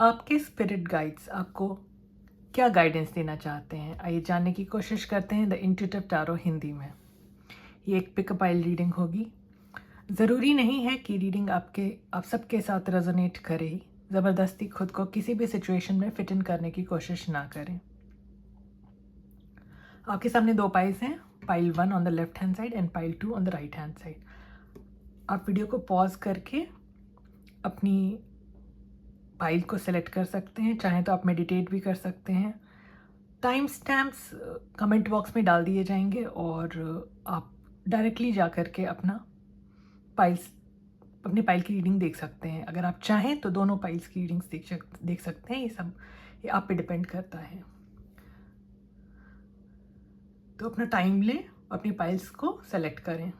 आपके spirit guides आपको क्या गाइडेंस देना चाहते हैं, आइए जानने की कोशिश करते हैं द इंट्यूटिव टैरो हिंदी में। ये एक पिकअप आइल रीडिंग होगी। ज़रूरी नहीं है कि रीडिंग आप सबके साथ रेजोनेट करे ही। ज़बरदस्ती खुद को किसी भी सिचुएशन में फिट इन करने की कोशिश ना करें। आपके सामने दो पाइल्स हैं, pile 1 on the left hand side and pile 2 on the right hand side. आप वीडियो को पॉज करके अपनी पाइल को सेलेक्ट कर सकते हैं, चाहे तो आप मेडिटेट भी कर सकते हैं। टाइम स्टैम्प्स कमेंट बॉक्स में डाल दिए जाएंगे और आप डायरेक्टली जा कर के अपनी पाइल की रीडिंग देख सकते हैं। अगर आप चाहें तो दोनों पाइल्स की रीडिंग्स देख सकते हैं। ये आप पे डिपेंड करता है। तो अपना टाइम लें, अपनी पाइल्स को सेलेक्ट करें।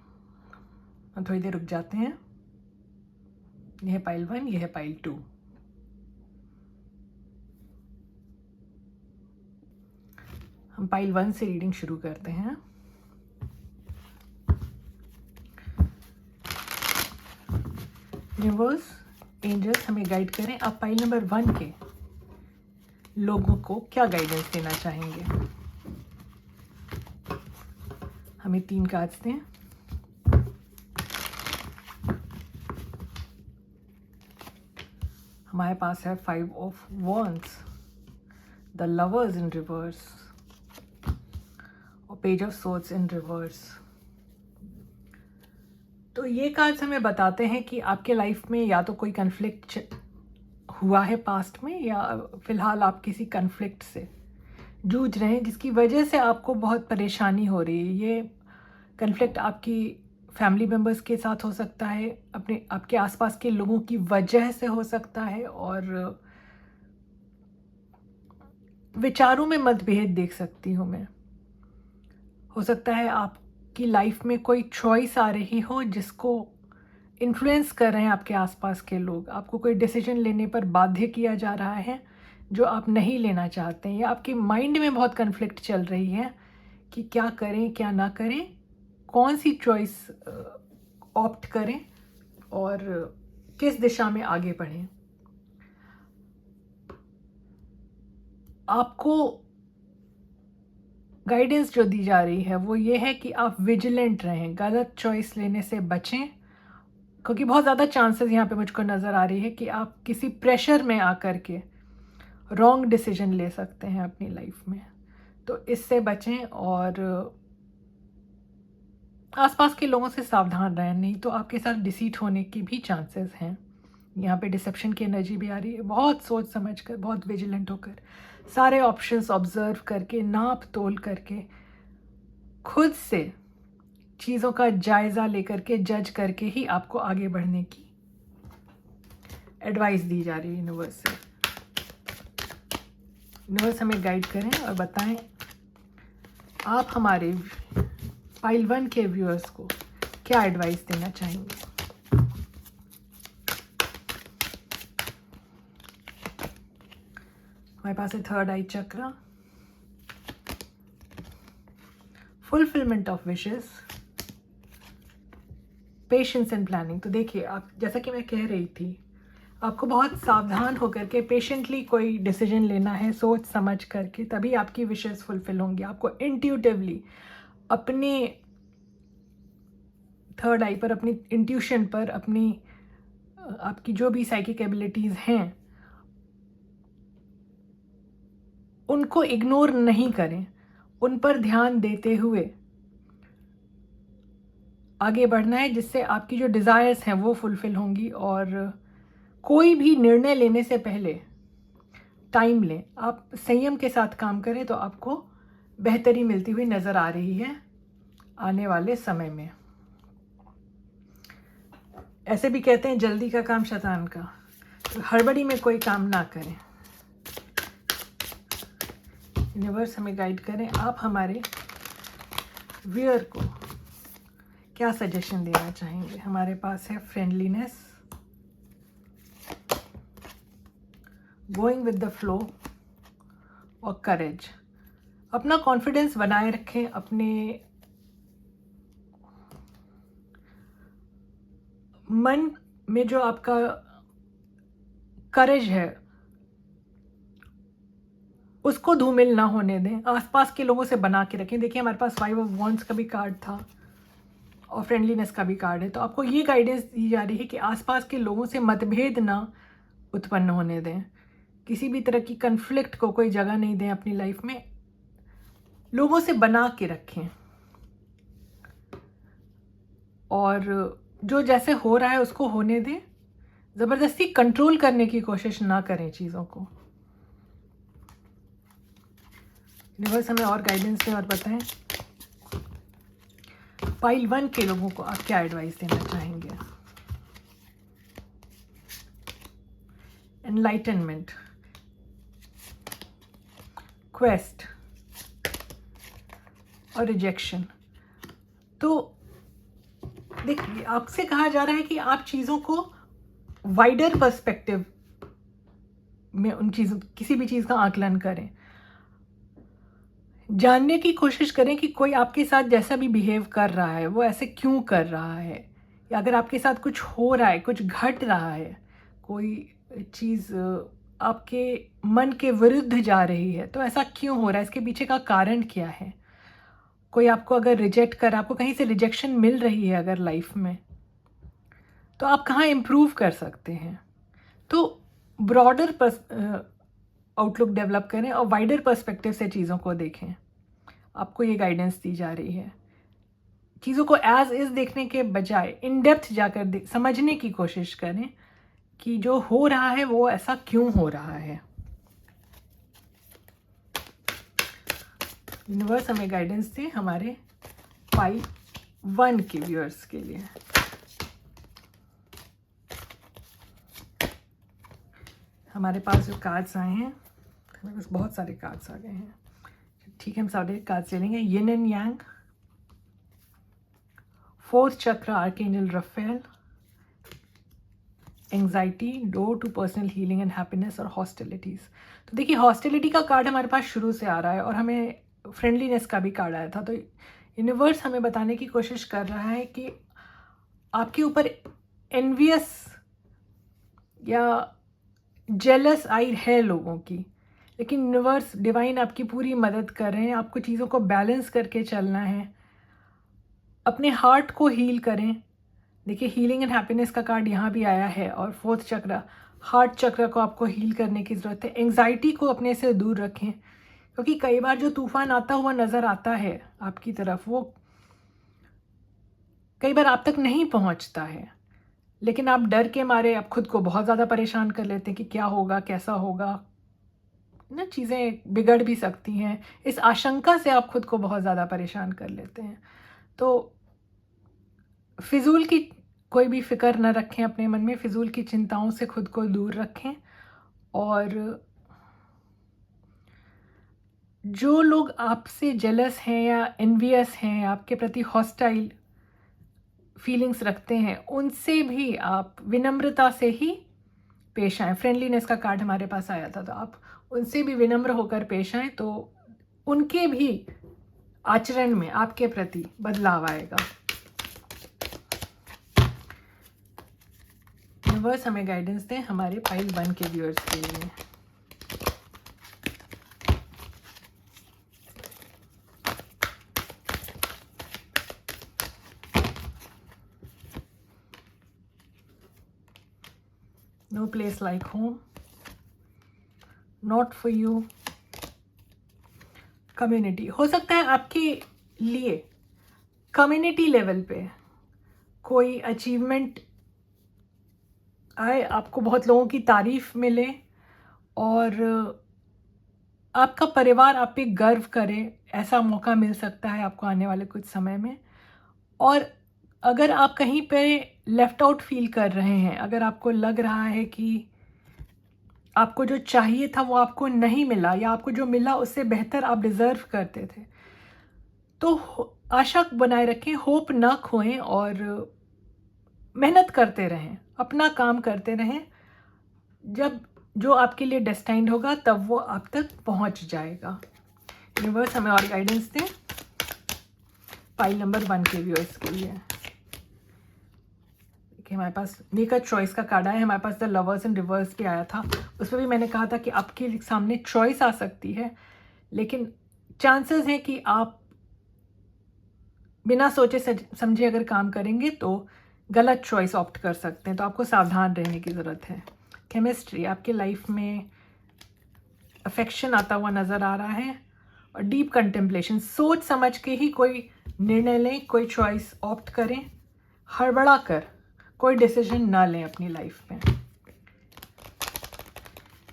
हम थोड़ी देर रुक जाते हैं। यह है पाइल 1, यह है पाइल 2। हम पाइल 1 से रीडिंग शुरू करते हैं। यूनिवर्स, एंजल्स हमें गाइड करें, आप पाइल नंबर 1 के लोगों को क्या गाइडेंस देना चाहेंगे। हमें 3 कार्ड्स दें। हमारे पास है 5 of wands, the lovers in reverse और page of swords in reverse. तो ये कार्ड्स हमें बताते हैं कि आपके लाइफ में या तो कोई कन्फ्लिक्ट हुआ है पास्ट में, या फिलहाल आप किसी कन्फ्लिक्ट से जूझ रहे हैं जिसकी वजह से आपको बहुत परेशानी हो रही है। ये कन्फ्लिक्ट आपकी फैमिली मेम्बर्स के साथ हो सकता है, आपके आसपास के लोगों की वजह से हो सकता है, और विचारों में मतभेद देख सकती हूँ मैं। हो सकता है आपकी लाइफ में कोई चॉइस आ रही हो जिसको इन्फ्लुएंस कर रहे हैं आपके आसपास के लोग। आपको कोई डिसीजन लेने पर बाध्य किया जा रहा है जो आप नहीं लेना चाहते हैं, या आपके माइंड में बहुत कन्फ्लिक्ट चल रही है कि क्या करें क्या ना करें, कौन सी चॉइस ऑप्ट करें और किस दिशा में आगे बढ़ें। आपको गाइडेंस जो दी जा रही है वो ये है कि आप विजिलेंट रहें, गलत चॉइस लेने से बचें, क्योंकि बहुत ज़्यादा चांसेस यहाँ पे मुझको नज़र आ रही है कि आप किसी प्रेशर में आकर के रॉन्ग डिसीजन ले सकते हैं अपनी लाइफ में। तो इससे बचें और आसपास के लोगों से सावधान रहें, नहीं तो आपके साथ डिसीट होने के भी चांसेस हैं। यहाँ पे डिसेप्शन की एनर्जी भी आ रही है। बहुत सोच समझ कर, बहुत विजिलेंट होकर, सारे ऑप्शंस ऑब्जर्व करके, नाप तोल करके, खुद से चीज़ों का जायज़ा लेकर के, जज करके ही आपको आगे बढ़ने की एडवाइस दी जा रही है यूनिवर्स से। यूनिवर्स हमें गाइड करें और बताएं आप हमारे पाइल 1 के व्यूअर्स को क्या एडवाइस देना चाहेंगे। हमारे पास है थर्ड आई चक्र, fulfilment of wishes, patience and planning. तो देखिए, आप जैसा कि मैं कह रही थी, आपको बहुत सावधान होकर के पेशेंटली कोई डिसीजन लेना है, सोच समझ करके, तभी आपकी विशेस फुलफिल होंगी। आपको इंट्यूटिवली अपने थर्ड आई पर, अपनी इंट्यूशन पर, आपकी जो भी साइकिक एबिलिटीज़ हैं उनको इग्नोर नहीं करें, उन पर ध्यान देते हुए आगे बढ़ना है, जिससे आपकी जो डिज़ायर्स हैं वो फुलफिल होंगी। और कोई भी निर्णय लेने से पहले टाइम लें, आप संयम के साथ काम करें तो आपको बेहतरी मिलती हुई नज़र आ रही है आने वाले समय में। ऐसे भी कहते हैं जल्दी का काम शैतान का, तो हड़बड़ी में कोई काम ना करें। यूनिवर्स हमें गाइड करें, आप हमारे व्यूअर को क्या सजेशन देना चाहेंगे। हमारे पास है friendliness, going with the flow और करेज। अपना कॉन्फिडेंस बनाए रखें, अपने मन में जो आपका करेज है उसको धूमिल ना होने दें, आसपास के लोगों से बना के रखें। देखिए हमारे पास 5 ऑफ वॉन्ड्स का भी कार्ड था और फ्रेंडलीनेस का भी कार्ड है, तो आपको ये गाइडेंस दी जा रही है कि आसपास के लोगों से मतभेद ना उत्पन्न होने दें, किसी भी तरह की कन्फ्लिक्ट को कोई जगह नहीं दें अपनी लाइफ में, लोगों से बना के रखें और जो जैसे हो रहा है उसको होने दें, ज़बरदस्ती कंट्रोल करने की कोशिश ना करें चीज़ों को। यूनिवर्स हमें और गाइडेंस दें और बताएं पाइल 1 के लोगों को आप क्या एडवाइस देना चाहेंगे। एनलाइटनमेंट, क्वेस्ट और रिजेक्शन। तो देखिए आपसे कहा जा रहा है कि आप चीज़ों को वाइडर पर्सपेक्टिव में उन चीज़ों किसी भी चीज़ का आकलन करें, जानने की कोशिश करें कि कोई आपके साथ जैसा भी बिहेव कर रहा है वो ऐसे क्यों कर रहा है, या अगर आपके साथ कुछ हो रहा है, कुछ घट रहा है, कोई चीज़ आपके मन के विरुद्ध जा रही है, तो ऐसा क्यों हो रहा है, इसके पीछे का कारण क्या है। कोई आपको अगर रिजेक्ट कर, आपको कहीं से रिजेक्शन मिल रही है अगर लाइफ में, तो आप कहाँ इम्प्रूव कर सकते हैं। तो ब्रॉडर आउटलुक डेवलप करें और वाइडर पर्सपेक्टिव से चीज़ों को देखें। आपको ये गाइडेंस दी जा रही है, चीज़ों को एज इज़ देखने के बजाय इन डेप्थ जाकर समझने की कोशिश करें कि जो हो रहा है वो ऐसा क्यों हो रहा है। यूनिवर्स हमें गाइडेंस दे हमारे पाइल 1 के व्यूअर्स के लिए। हमारे पास जो कार्ड्स आए हैं, हमारे पास बहुत सारे कार्ड्स आ गए हैं, ठीक है हम सारे कार्ड्स ले लेंगे। Yin and yang, 4th chakra archangel Raphael, anxiety, door to personal healing and happiness और हॉस्टिलिटीज़। तो देखिए हॉस्टिलिटी का कार्ड हमारे पास शुरू से आ रहा है और हमें फ्रेंडलीनेस का भी कार्ड आया था। तो यूनिवर्स हमें बताने की कोशिश कर रहा है कि आपके ऊपर एनवियस या जेलस आई है लोगों की, लेकिन यूनिवर्स डिवाइन आपकी पूरी मदद कर रहे हैं। आपको चीज़ों को बैलेंस करके चलना है, अपने हार्ट को हील करें। देखिए हीलिंग एंड हैप्पीनेस का कार्ड यहाँ भी आया है और 4th चक्र, हार्ट चक्र को आपको हील करने की ज़रूरत है। एंग्जाइटी को अपने से दूर रखें, क्योंकि कई बार जो तूफान आता हुआ नज़र आता है आपकी तरफ, वो कई बार आप तक नहीं पहुँचता है, लेकिन आप डर के मारे आप खुद को बहुत ज़्यादा परेशान कर लेते हैं कि क्या होगा, कैसा होगा ना, चीज़ें बिगड़ भी सकती हैं। इस आशंका से आप खुद को बहुत ज़्यादा परेशान कर लेते हैं। तो फिजूल की कोई भी फिक्र न रखें अपने मन में, फिजूल की चिंताओं से खुद को दूर रखें। और जो लोग आपसे जेलस हैं या एनवियस हैं, आपके प्रति हॉस्टाइल फीलिंग्स रखते हैं, उनसे भी आप विनम्रता से ही पेश आएँ। फ्रेंडलीनेस का कार्ड हमारे पास आया था, तो आप उनसे भी विनम्र होकर पेश आएँ, तो उनके भी आचरण में आपके प्रति बदलाव आएगा। यूनिवर्स हमें गाइडेंस दें हमारे पाइल 1 के व्यूअर्स के लिए। No place like home, not for you, community. हो सकता है आपके लिए कम्युनिटी लेवल पे कोई अचीवमेंट आए, आपको बहुत लोगों की तारीफ मिले और आपका परिवार आप पे गर्व करे, ऐसा मौका मिल सकता है आपको आने वाले कुछ समय में। और अगर आप कहीं पे लेफ्ट आउट फील कर रहे हैं, अगर आपको लग रहा है कि आपको जो चाहिए था वो आपको नहीं मिला, या आपको जो मिला उससे बेहतर आप डिज़र्व करते थे, तो आशा बनाए रखें, होप ना खोएं और मेहनत करते रहें, अपना काम करते रहें। जब जो आपके लिए डेस्टाइन्ड होगा तब वो आप तक पहुंच जाएगा। यूनिवर्स हमें और गाइडेंस दें पाइल नंबर 1 के व्यूअर्स के लिए। आपके। हमारे पास मेक अ चॉइस का कार्ड आया है, हमारे पास द लवर्स इन रिवर्स भी आया था। उसमें भी मैंने कहा था कि आपके सामने चॉइस आ सकती है, लेकिन चांसेस हैं कि आप बिना सोचे समझे अगर काम करेंगे तो गलत चॉइस ऑप्ट कर सकते हैं, तो आपको सावधान रहने की ज़रूरत है। केमिस्ट्री, आपके लाइफ में अफेक्शन आता हुआ नज़र आ रहा है और डीप कंटेम्पलेशन, सोच समझ के ही कोई निर्णय लें, कोई चॉइस ऑप्ट करें, हड़बड़ा कर कोई डिसीजन ना लें अपनी लाइफ में।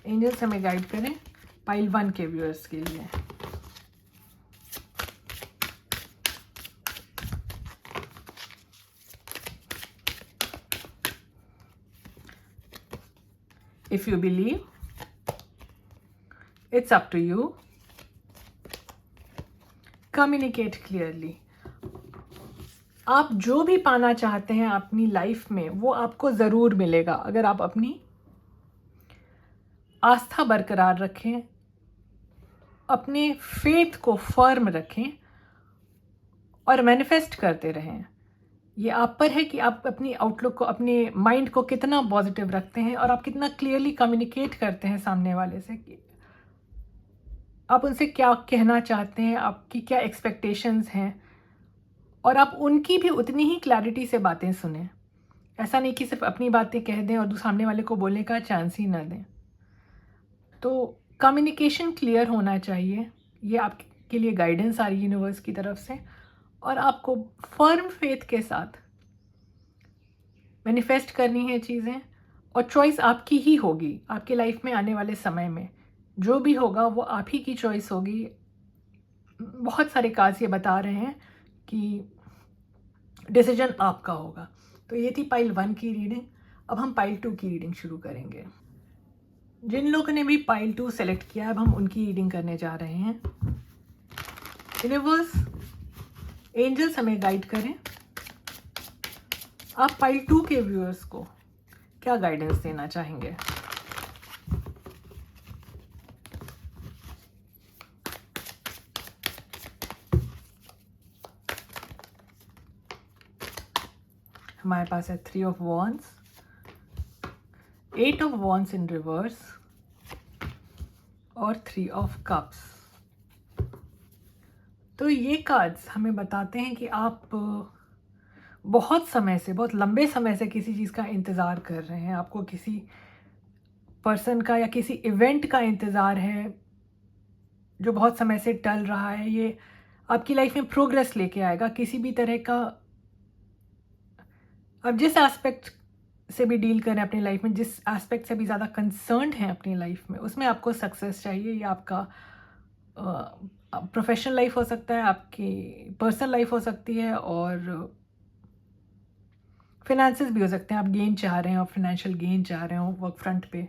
एंजल्स हमें गाइड करें पाइल 1 के व्यूअर्स के लिए। If you believe, it's up to you. Communicate clearly. आप जो भी पाना चाहते हैं अपनी लाइफ में वो आपको ज़रूर मिलेगा अगर आप अपनी आस्था बरकरार रखें, अपने फेथ को फर्म रखें और मैनिफेस्ट करते रहें। ये आप पर है कि आप अपनी आउटलुक को, अपने माइंड को कितना पॉजिटिव रखते हैं और आप कितना क्लियरली कम्युनिकेट करते हैं सामने वाले से कि आप उनसे क्या कहना चाहते हैं, आपकी क्या एक्सपेक्टेशंस हैं, और आप उनकी भी उतनी ही क्लैरिटी से बातें सुनें। ऐसा नहीं कि सिर्फ अपनी बातें कह दें और सामने वाले को बोलने का चांस ही ना दें। तो कम्युनिकेशन क्लियर होना चाहिए, ये आपके लिए गाइडेंस आ रही है यूनिवर्स की तरफ से, और आपको फर्म फेथ के साथ मैनिफेस्ट करनी है चीज़ें, और चॉइस आपकी ही होगी आपके लाइफ में आने वाले समय में। जो भी होगा वो आप ही की चॉइस होगी। बहुत सारे कार्ड्स ये बता रहे हैं कि डिसीजन आपका होगा। तो ये थी पाइल 1 की रीडिंग। अब हम पाइल 2 की रीडिंग शुरू करेंगे। जिन लोगों ने भी पाइल 2 सेलेक्ट किया है, अब हम उनकी रीडिंग करने जा रहे हैं। यूनिवर्स, एंजल्स हमें गाइड करें, आप पाइल 2 के व्यूअर्स को क्या गाइडेंस देना चाहेंगे? हमारे पास है 3 of wands, 8 of wands in reverse और 3 ऑफ कप्स। तो ये कार्ड्स हमें बताते हैं कि आप बहुत समय से, बहुत लंबे समय से किसी चीज़ का इंतज़ार कर रहे हैं। आपको किसी पर्सन का या किसी इवेंट का इंतज़ार है जो बहुत समय से टल रहा है। ये आपकी लाइफ में प्रोग्रेस लेके आएगा किसी भी तरह का। अब जिस एस्पेक्ट से भी डील करें अपनी लाइफ में, जिस एस्पेक्ट से भी ज़्यादा कंसर्न्ड हैं अपनी लाइफ में, उसमें आपको सक्सेस चाहिए। या आपका प्रोफेशनल लाइफ हो सकता है, आपकी पर्सनल लाइफ हो सकती है, और फिनेंसेस भी हो सकते हैं। आप गेन चाह रहे हैं और फाइनेंशियल गेन चाह रहे हो वर्क फ्रंट पे।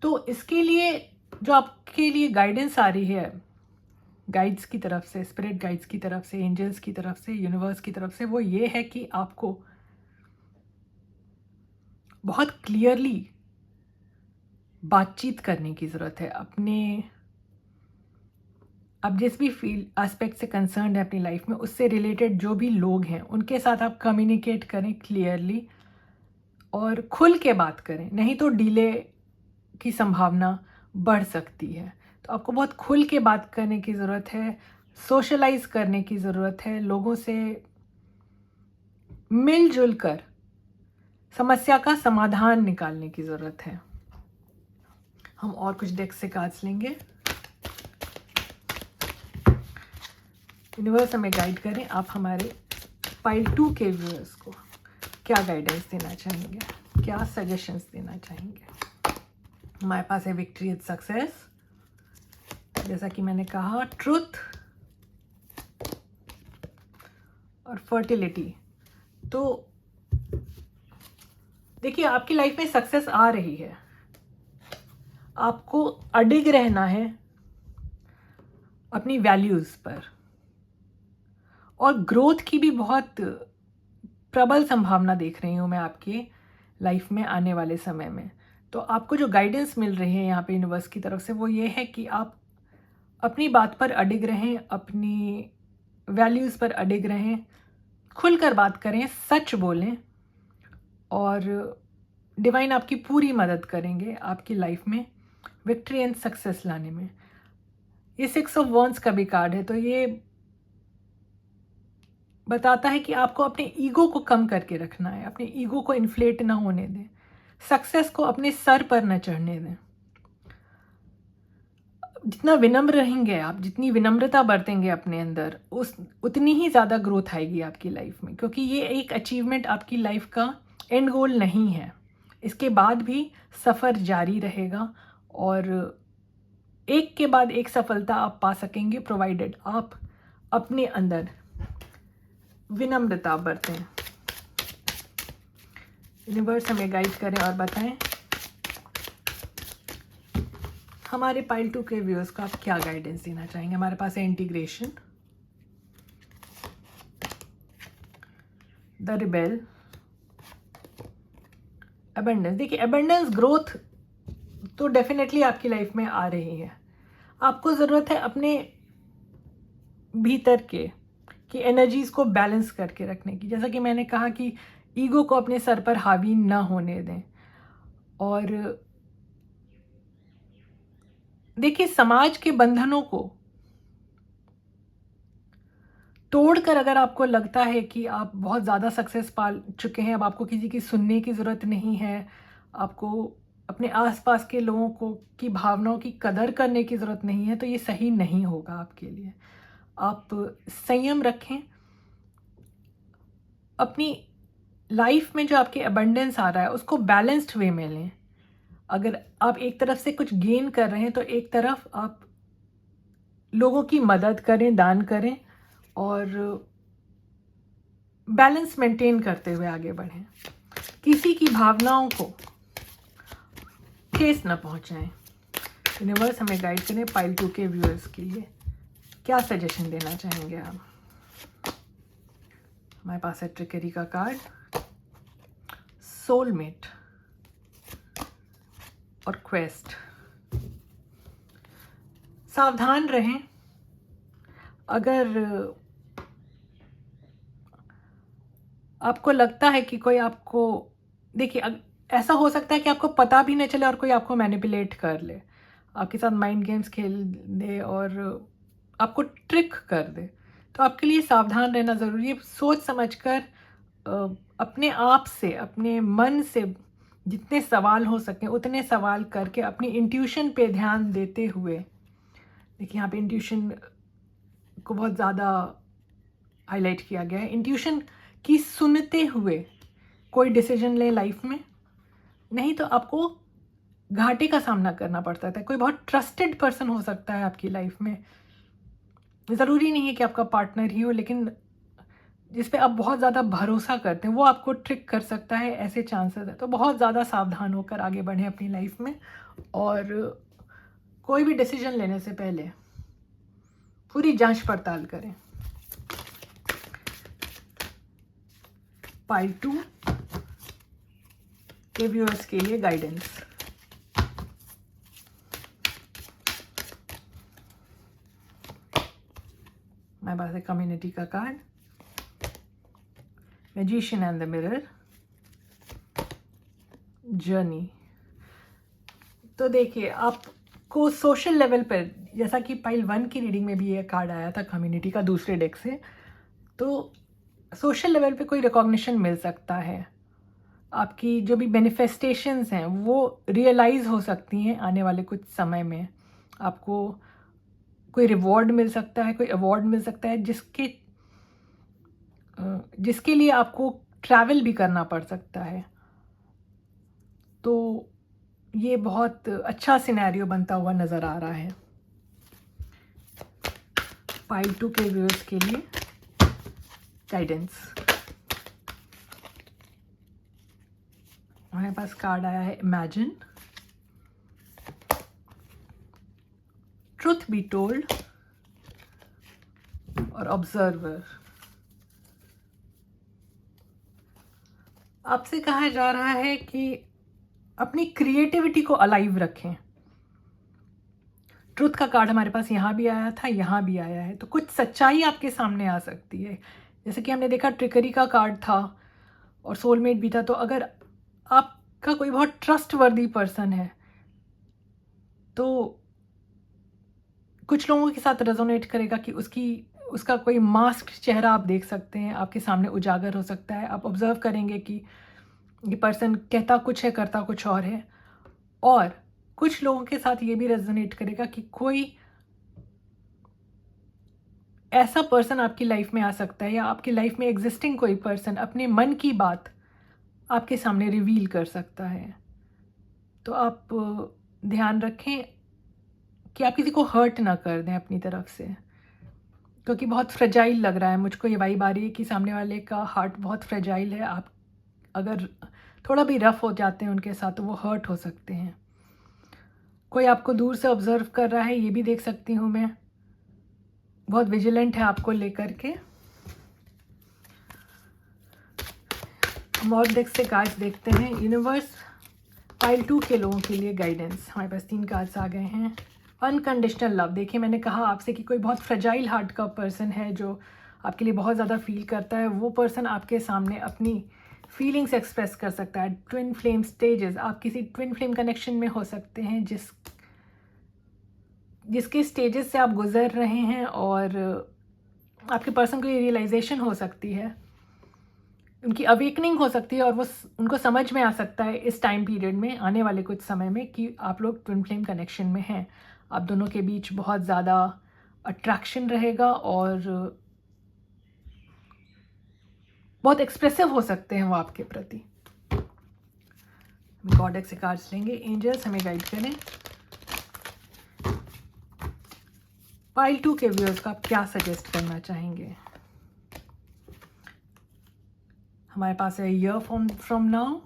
तो इसके लिए जो आपके लिए गाइडेंस आ रही है गाइड्स की तरफ से, स्पिरिट गाइड्स की तरफ से, एंजल्स की तरफ से, यूनिवर्स की तरफ से, वो ये है कि आपको बहुत क्लियरली बातचीत करने की ज़रूरत है। आप जिस भी फील्ड एस्पेक्ट से कंसर्न है अपनी लाइफ में, उससे रिलेटेड जो भी लोग हैं उनके साथ आप कम्युनिकेट करें क्लियरली और खुल के बात करें, नहीं तो डिले की संभावना बढ़ सकती है। तो आपको बहुत खुल के बात करने की ज़रूरत है, सोशलाइज करने की ज़रूरत है, लोगों से मिलजुल कर समस्या का समाधान निकालने की ज़रूरत है। हम और कुछ डेक से कार्ड्स लेंगे। यूनिवर्स हमें गाइड करें, आप हमारे पाइल 2 के व्यूअर्स को क्या गाइडेंस देना चाहेंगे, क्या सजेशंस देना चाहेंगे? हमारे पास है विक्ट्री एंड सक्सेस, जैसा कि मैंने कहा, ट्रुथ और फर्टिलिटी। तो देखिए, आपकी लाइफ में सक्सेस आ रही है, आपको अडिग रहना है अपनी वैल्यूज़ पर, और ग्रोथ की भी बहुत प्रबल संभावना देख रही हूँ मैं आपकी लाइफ में आने वाले समय में। तो आपको जो गाइडेंस मिल रही है यहाँ पे यूनिवर्स की तरफ से, वो ये है कि आप अपनी बात पर अडिग रहें, अपनी वैल्यूज़ पर अडिग रहें, खुलकर बात करें, सच बोलें और डिवाइन आपकी पूरी मदद करेंगे आपकी लाइफ में विक्ट्री एंड सक्सेस लाने में। ये 6 ऑफ वॉन्ड्स का भी कार्ड है, तो ये बताता है कि आपको अपने ईगो को कम करके रखना है, अपने ईगो को इन्फ्लेट ना होने दें, सक्सेस को अपने सर पर न चढ़ने दें। जितना विनम्र रहेंगे आप, जितनी विनम्रता बरतेंगे अपने अंदर, उतनी ही ज़्यादा ग्रोथ आएगी आपकी लाइफ में, क्योंकि ये एक अचीवमेंट आपकी लाइफ का एंड गोल नहीं है। इसके बाद भी सफ़र जारी रहेगा और एक के बाद एक सफलता आप पा सकेंगे, प्रोवाइडेड आप अपने अंदर विनम्रता बरतें। यूनिवर्स हमें गाइड करें और बताएं हमारे पाइल 2 के व्यूअर्स को आप क्या गाइडेंस देना चाहेंगे। हमारे पास है इंटीग्रेशन, द रिबेल, अबंडेंस। देखिए, अबंडेंस ग्रोथ तो डेफिनेटली आपकी लाइफ में आ रही है। आपको ज़रूरत है अपने भीतर की एनर्जीज़ को बैलेंस करके रखने की। जैसा कि मैंने कहा कि ईगो को अपने सर पर हावी ना होने दें। और देखिए, समाज के बंधनों को तोड़कर अगर आपको लगता है कि आप बहुत ज़्यादा सक्सेस पा चुके हैं, अब आपको किसी की सुनने की ज़रूरत नहीं है, आपको अपने आसपास के लोगों को की भावनाओं की कदर करने की ज़रूरत नहीं है, तो ये सही नहीं होगा आपके लिए। आप संयम रखें, अपनी लाइफ में जो आपके अबंडेंस आ रहा है उसको बैलेंस्ड वे में लें। अगर आप एक तरफ से कुछ गेन कर रहे हैं तो एक तरफ आप लोगों की मदद करें, दान करें और बैलेंस मेंटेन करते हुए आगे बढ़ें। किसी की भावनाओं को ठेस न पहुंचाएं। यूनिवर्स हमें गाइड करें पाइल 2 के व्यूअर्स के लिए क्या सजेशन देना चाहेंगे आप। हमारे पास है ट्रिकरी का कार्ड, सोलमेट और क्वेस्ट। सावधान रहें, अगर आपको लगता है कि कोई आपको, देखिए ऐसा हो सकता है कि आपको पता भी न चले और कोई आपको मैनिपुलेट कर ले, आपके साथ माइंड गेम्स खेल दे और आपको ट्रिक कर दे, तो आपके लिए सावधान रहना ज़रूरी है। सोच समझकर अपने आप से, अपने मन से जितने सवाल हो सकें उतने सवाल करके अपनी इंट्यूशन पे ध्यान देते हुए, देखिए यहाँ पे इंट्यूशन को बहुत ज़्यादा हाईलाइट किया गया है, इंट्यूशन की सुनते हुए कोई डिसीजन ले लाइफ में, नहीं तो आपको घाटे का सामना करना पड़ता है। कोई बहुत ट्रस्टेड पर्सन हो सकता है आपकी लाइफ में, ज़रूरी नहीं है कि आपका पार्टनर ही हो, लेकिन जिस पे आप बहुत ज़्यादा भरोसा करते हैं वो आपको ट्रिक कर सकता है, ऐसे चांसेस है। तो बहुत ज़्यादा सावधान होकर आगे बढ़ें अपनी लाइफ में और कोई भी डिसीजन लेने से पहले पूरी जांच पड़ताल करें। पाइल 2 के व्यूअर्स के लिए गाइडेंस। हमारे पास है कम्युनिटी का card, magician and the mirror, journey. तो देखिए, आपको सोशल लेवल पर, जैसा कि पाइल 1 की रीडिंग में भी ये कार्ड आया था कम्युनिटी का दूसरे डेक से, तो सोशल लेवल पे कोई रिकॉग्निशन मिल सकता है, आपकी जो भी मैनिफेस्टेशंस हैं वो रियलाइज़ हो सकती हैं आने वाले कुछ समय में। आपको कोई रिवॉर्ड मिल सकता है, कोई अवार्ड मिल सकता है जिसके लिए आपको ट्रैवल भी करना पड़ सकता है। तो ये बहुत अच्छा सिनेरियो बनता हुआ नज़र आ रहा है पाइल 2 के व्यूअर्स के लिए गाइडेंस। हमारे पास कार्ड आया है इमेजिन, ट्रुथ बी टोल्ड और ऑब्जर्वर। आपसे कहा जा रहा है कि अपनी क्रिएटिविटी को अलाइव रखें। ट्रुथ का कार्ड हमारे पास यहाँ भी आया था, यहाँ भी आया है, तो कुछ सच्चाई आपके सामने आ सकती है। जैसे कि हमने देखा ट्रिकरी का कार्ड था और सोलमेट भी था, तो अगर आपका कोई बहुत ट्रस्टवर्दी पर्सन है तो कुछ लोगों के साथ रेजोनेट करेगा कि उसका कोई मास्क चेहरा आप देख सकते हैं, आपके सामने उजागर हो सकता है। आप ऑब्जर्व करेंगे कि ये पर्सन कहता कुछ है, करता कुछ और है। और कुछ लोगों के साथ ये भी रेजोनेट करेगा कि कोई ऐसा पर्सन आपकी लाइफ में आ सकता है या आपकी लाइफ में एग्जिस्टिंग कोई पर्सन अपने मन की बात आपके सामने रिवील कर सकता है। तो आप ध्यान रखें कि आप किसी को हर्ट ना कर दें अपनी तरफ से, क्योंकि बहुत फ्रेजाइल लग रहा है मुझको। ये वाइब आ रही है कि सामने वाले का हार्ट बहुत फ्रेजाइल है। आप अगर थोड़ा भी रफ हो जाते हैं उनके साथ तो वो हर्ट हो सकते हैं। कोई आपको दूर से ऑब्जर्व कर रहा है, ये भी देख सकती हूँ मैं। बहुत विजिलेंट है आपको लेकर के। हम और डेक से कार्ड्स देखते हैं। यूनिवर्स पाइल 2 के लोगों के लिए गाइडेंस। हमारे पास 3 कार्ड्स आ गए हैं। Unconditional love. देखिए, मैंने कहा आपसे कि कोई बहुत फ्रेजाइल हार्ट का पर्सन है जो आपके लिए बहुत ज़्यादा फील करता है। वो पर्सन आपके सामने अपनी फीलिंग्स एक्सप्रेस कर सकता है। Twin flame stages. आप किसी ट्विन फ्लेम कनेक्शन में हो सकते हैं जिसके स्टेजेस से आप गुजर रहे हैं, और आपके पर्सन को ये रियलाइजेशन हो सकती है, उनकी अवेकनिंग हो सकती है, और वो उनको समझ में आ सकता है इस टाइम पीरियड में, आने वाले कुछ समय में, कि आप लोग ट्विन फ्लेम कनेक्शन में हैं। आप दोनों के बीच बहुत ज़्यादा अट्रैक्शन रहेगा और बहुत एक्सप्रेसिव हो सकते हैं वो आपके प्रति। गॉड से कार्ड्स लेंगे। एंजल्स हमें गाइड करें। पाइल 2 के व्यूअर्स का आप क्या सजेस्ट करना चाहेंगे? हमारे पास है year from now,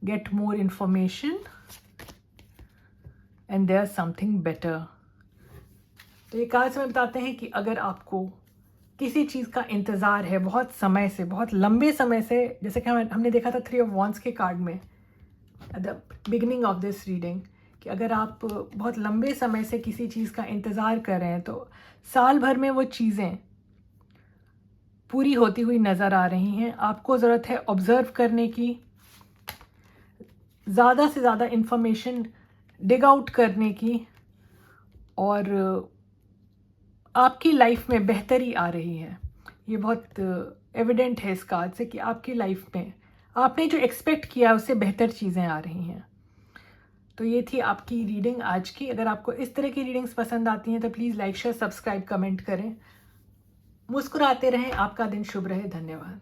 get more information and there something better. तो ये कार्ड्स हमें बताते हैं कि अगर आपको किसी चीज़ का इंतज़ार है बहुत समय से, बहुत लंबे समय से, जैसे कि हमने देखा था 3 ऑफ वॉन्ड्स के कार्ड में at the beginning of this reading, कि अगर आप बहुत लंबे समय से किसी चीज़ का इंतज़ार कर रहे हैं तो साल भर में वो चीज़ें पूरी होती हुई नज़र आ रही हैं। आपको ज़रूरत है ऑब्ज़र्व करने की, ज़्यादा से ज़्यादा इंफॉर्मेशन डिग आउट करने की, और आपकी लाइफ में बेहतरी आ रही है। ये बहुत एविडेंट है इस कार्ड से कि आपकी लाइफ में आपने जो एक्सपेक्ट किया उससे बेहतर चीज़ें आ रही हैं। तो ये थी आपकी रीडिंग आज की। अगर आपको इस तरह की रीडिंग्स पसंद आती हैं तो please like, share, subscribe, comment करें। मुस्कुराते रहें। आपका दिन शुभ रहे। धन्यवाद।